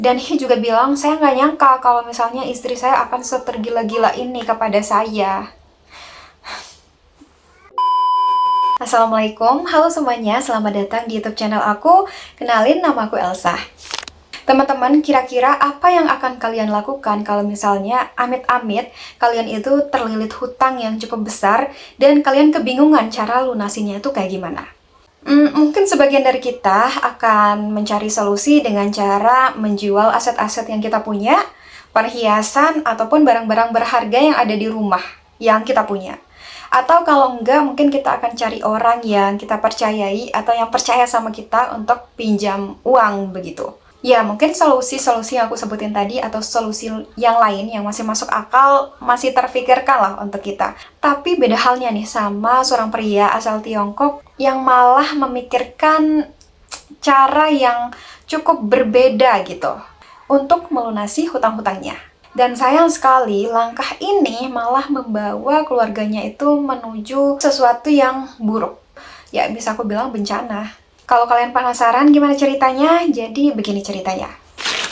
Dan Hee juga bilang, saya nggak nyangka kalau misalnya istri saya akan setergila-gila ini kepada saya. Assalamualaikum, halo semuanya, selamat datang di YouTube channel aku. Kenalin, nama aku Elsa. Teman-teman, kira-kira apa yang akan kalian lakukan kalau misalnya amit-amit kalian itu terlilit hutang yang cukup besar dan kalian kebingungan cara lunasinya itu kayak gimana? Mungkin sebagian dari kita akan mencari solusi dengan cara menjual aset-aset yang kita punya, perhiasan, ataupun barang-barang berharga yang ada di rumah yang kita punya. Atau kalau enggak, mungkin kita akan cari orang yang kita percayai atau yang percaya sama kita untuk pinjam uang begitu. Ya, mungkin solusi-solusi yang aku sebutin tadi atau solusi yang lain yang masih masuk akal, masih terfikirkan lah untuk kita. Tapi beda halnya nih sama seorang pria asal Tiongkok yang malah memikirkan cara yang cukup berbeda gitu untuk melunasi hutang-hutangnya. Dan sayang sekali, langkah ini malah membawa keluarganya itu menuju sesuatu yang buruk. Ya, bisa aku bilang bencana. Kalau kalian penasaran gimana ceritanya, jadi begini ceritanya.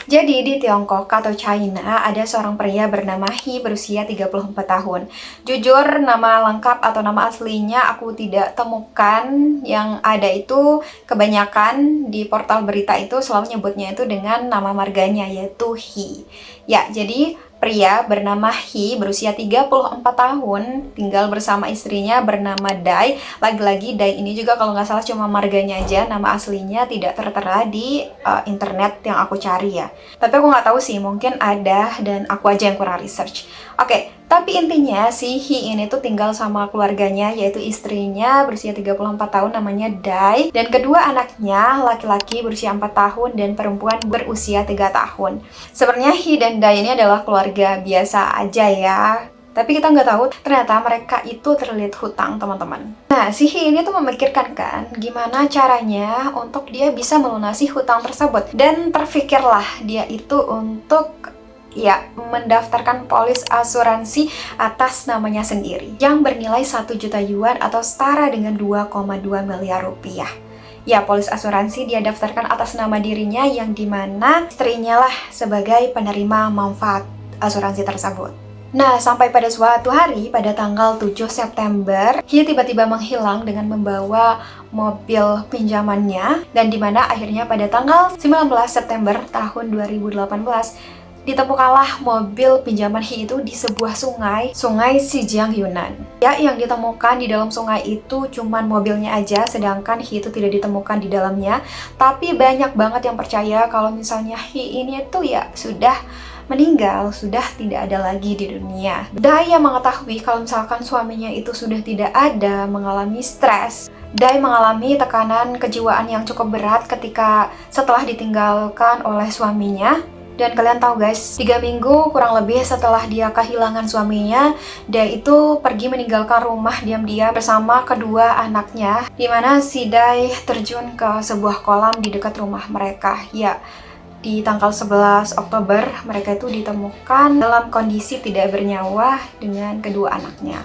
Jadi di Tiongkok atau China ada seorang pria bernama Hee berusia 34 tahun. Jujur nama lengkap atau nama aslinya aku tidak temukan, yang ada itu kebanyakan di portal berita itu selalu nyebutnya itu dengan nama marganya yaitu Hee. Ya, jadi pria bernama Hee berusia 34 tahun tinggal bersama istrinya bernama Dai. Lagi-lagi Dai ini juga kalau nggak salah cuma marganya aja, nama aslinya tidak tertera di internet yang aku cari ya. Tapi aku nggak tahu sih, mungkin ada dan aku aja yang kurang research. Oke, tapi intinya si Hee ini tuh tinggal sama keluarganya yaitu istrinya berusia 34 tahun namanya Dai dan kedua anaknya laki-laki berusia 4 tahun dan perempuan berusia 3 tahun. Sebenarnya Hee dan Dai ini adalah keluarga biasa aja ya. Tapi kita nggak tahu, ternyata mereka itu terlilit hutang, teman-teman. Nah, si Hee ini tuh memikirkan kan, gimana caranya untuk dia bisa melunasi hutang tersebut. Dan terfikirlah dia itu untuk mendaftarkan polis asuransi atas namanya sendiri yang bernilai 1 juta yuan atau setara dengan 2,2 miliar rupiah. Ya, polis asuransi dia daftarkan atas nama dirinya yang dimana istrinya lah sebagai penerima manfaat asuransi tersebut. Nah, sampai pada suatu hari pada tanggal 7 September, Hee tiba-tiba menghilang dengan membawa mobil pinjamannya dan dimana akhirnya pada tanggal 19 September tahun 2018 ditemukanlah mobil pinjaman Hee itu di sebuah sungai Xinjiang, Yunnan. Ya, yang ditemukan di dalam sungai itu cuman mobilnya aja, sedangkan Hee itu tidak ditemukan di dalamnya. Tapi banyak banget yang percaya kalau misalnya Hee ini tuh ya sudah meninggal, sudah tidak ada lagi di dunia. Dai yang mengetahui kalau misalkan suaminya itu sudah tidak ada, mengalami stres. Dai mengalami tekanan kejiwaan yang cukup berat ketika setelah ditinggalkan oleh suaminya. Dan kalian tahu guys, 3 minggu kurang lebih setelah dia kehilangan suaminya, Dai itu pergi meninggalkan rumah diam-diam bersama kedua anaknya, dimana si Dai terjun ke sebuah kolam di dekat rumah mereka. Ya, di tanggal 11 Oktober mereka itu ditemukan dalam kondisi tidak bernyawa dengan kedua anaknya.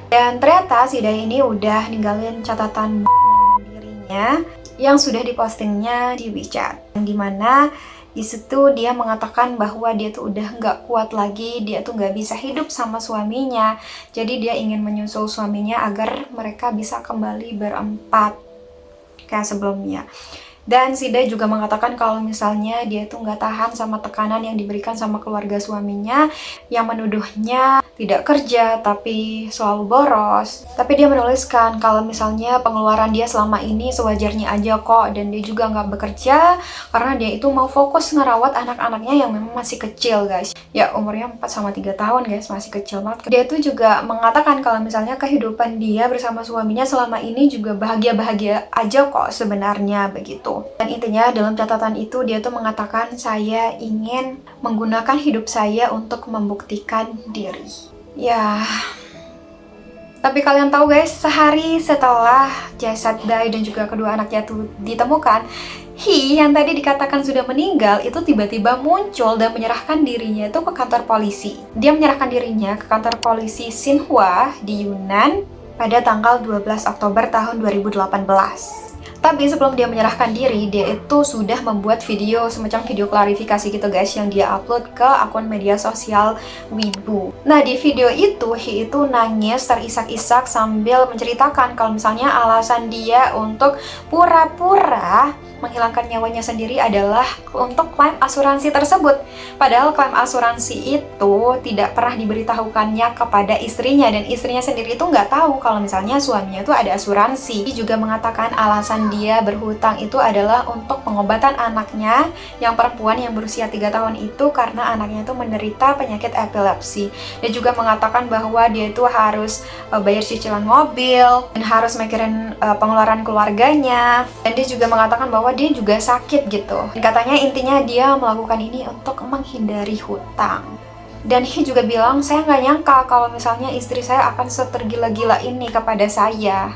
Dan ternyata si Dai ini udah ninggalin catatan dirinya yang sudah dipostingnya di WeChat, yang dimana di situ dia mengatakan bahwa dia tuh udah nggak kuat lagi, dia tuh nggak bisa hidup sama suaminya. Jadi dia ingin menyusul suaminya agar mereka bisa kembali berempat kayak sebelumnya. Dan si Dai juga mengatakan kalau misalnya dia tuh nggak tahan sama tekanan yang diberikan sama keluarga suaminya yang menuduhnya tidak kerja tapi selalu boros. Tapi dia menuliskan kalau misalnya pengeluaran dia selama ini sewajarnya aja kok, dan dia juga nggak bekerja karena dia itu mau fokus ngerawat anak-anaknya yang memang masih kecil guys. Ya, umurnya 4 sama 3 tahun guys, masih kecil banget. Dia tuh juga mengatakan kalau misalnya kehidupan dia bersama suaminya selama ini juga bahagia-bahagia aja kok sebenarnya begitu. Dan intinya dalam catatan itu dia tuh mengatakan, saya ingin menggunakan hidup saya untuk membuktikan diri. Ya, tapi kalian tahu guys, sehari setelah jasad Dai dan juga kedua anaknya itu ditemukan, Hee yang tadi dikatakan sudah meninggal itu tiba-tiba muncul dan menyerahkan dirinya itu ke kantor polisi. Dia menyerahkan dirinya ke kantor polisi Xinhua di Yunnan pada tanggal 12 Oktober tahun 2018. Tapi sebelum dia menyerahkan diri, dia itu sudah membuat video, semacam video klarifikasi gitu guys, yang dia upload ke akun media sosial Weibo. Nah, di video itu, Hee itu nangis terisak-isak sambil menceritakan kalau misalnya alasan dia untuk pura-pura menghilangkan nyawanya sendiri adalah untuk klaim asuransi tersebut. Padahal klaim asuransi itu tidak pernah diberitahukannya kepada istrinya, dan istrinya sendiri itu nggak tahu kalau misalnya suaminya itu ada asuransi. Dia juga mengatakan alasan dia berhutang itu adalah untuk pengobatan anaknya yang perempuan yang berusia 3 tahun itu karena anaknya itu menderita penyakit epilepsi. Dia juga mengatakan bahwa dia itu harus bayar cicilan mobil dan harus mikirin pengeluaran keluarganya, dan dia juga mengatakan bahwa dia juga sakit gitu. Dan katanya intinya dia melakukan ini untuk menghindari hutang. Dan Hee juga bilang, saya nggak nyangka kalau misalnya istri saya akan setergila-gila ini kepada saya.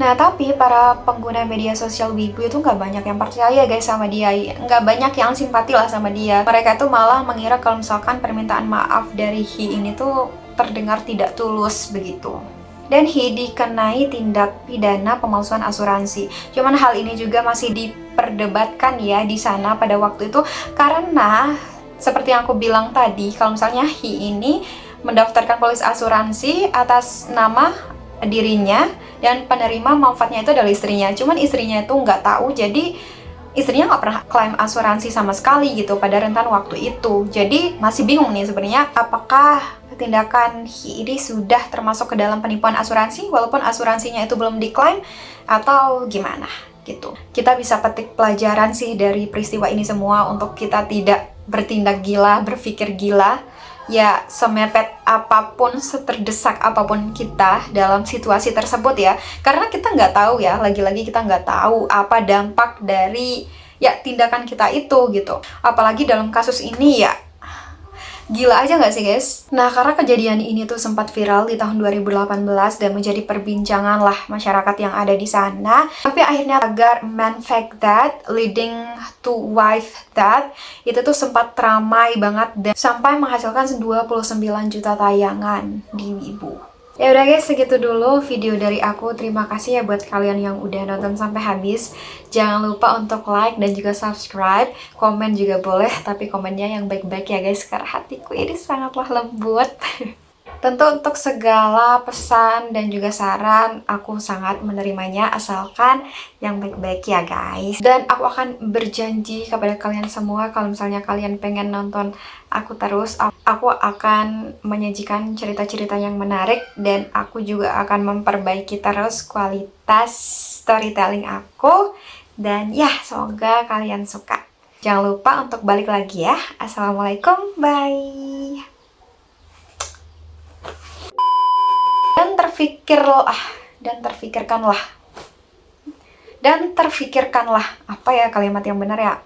Nah, tapi para pengguna media sosial Weibo itu nggak banyak yang percaya guys sama dia, nggak banyak yang simpati lah sama dia. Mereka tuh malah mengira kalau misalkan permintaan maaf dari Hee ini tuh terdengar tidak tulus begitu. Dan Hee dikenai tindak pidana pemalsuan asuransi. Cuman hal ini juga masih diperdebatkan ya di sana pada waktu itu, karena seperti yang aku bilang tadi, kalau misalnya Hee ini mendaftarkan polis asuransi atas nama dirinya dan penerima manfaatnya itu adalah istrinya. Cuman istrinya itu nggak tahu, jadi istrinya nggak pernah klaim asuransi sama sekali gitu pada rentan waktu itu. Jadi masih bingung nih sebenarnya apakah tindakan Hee ini sudah termasuk ke dalam penipuan asuransi walaupun asuransinya itu belum diklaim atau gimana gitu. Kita bisa petik pelajaran sih dari peristiwa ini semua untuk kita tidak bertindak gila, berpikir gila. Ya, semepet apapun, seterdesak apapun kita dalam situasi tersebut ya. Karena kita nggak tahu ya, lagi-lagi kita nggak tahu apa dampak dari ya tindakan kita itu gitu. Apalagi dalam kasus ini ya, gila aja nggak sih guys? Nah, karena kejadian ini tuh sempat viral di tahun 2018 dan menjadi perbincangan lah masyarakat yang ada di sana. Tapi akhirnya tagar man fake that leading to wife that itu tuh sempat ramai banget dan sampai menghasilkan 29 juta tayangan di Weibo. Ya udah guys, segitu dulu video dari aku. Terima kasih ya buat kalian yang udah nonton sampai habis. Jangan lupa untuk like dan juga subscribe. Komen juga boleh, tapi komennya yang baik-baik ya guys, karena hatiku ini sangatlah lembut. Tentu untuk segala pesan dan juga saran aku sangat menerimanya, asalkan yang baik-baik ya guys. Dan aku akan berjanji kepada kalian semua kalau misalnya kalian pengen nonton aku terus, aku akan menyajikan cerita-cerita yang menarik dan aku juga akan memperbaiki terus kualitas storytelling aku. Dan ya, semoga kalian suka. Jangan lupa untuk balik lagi ya. Assalamualaikum, bye. Dan terfikirkanlah apa ya kalimat yang benar ya?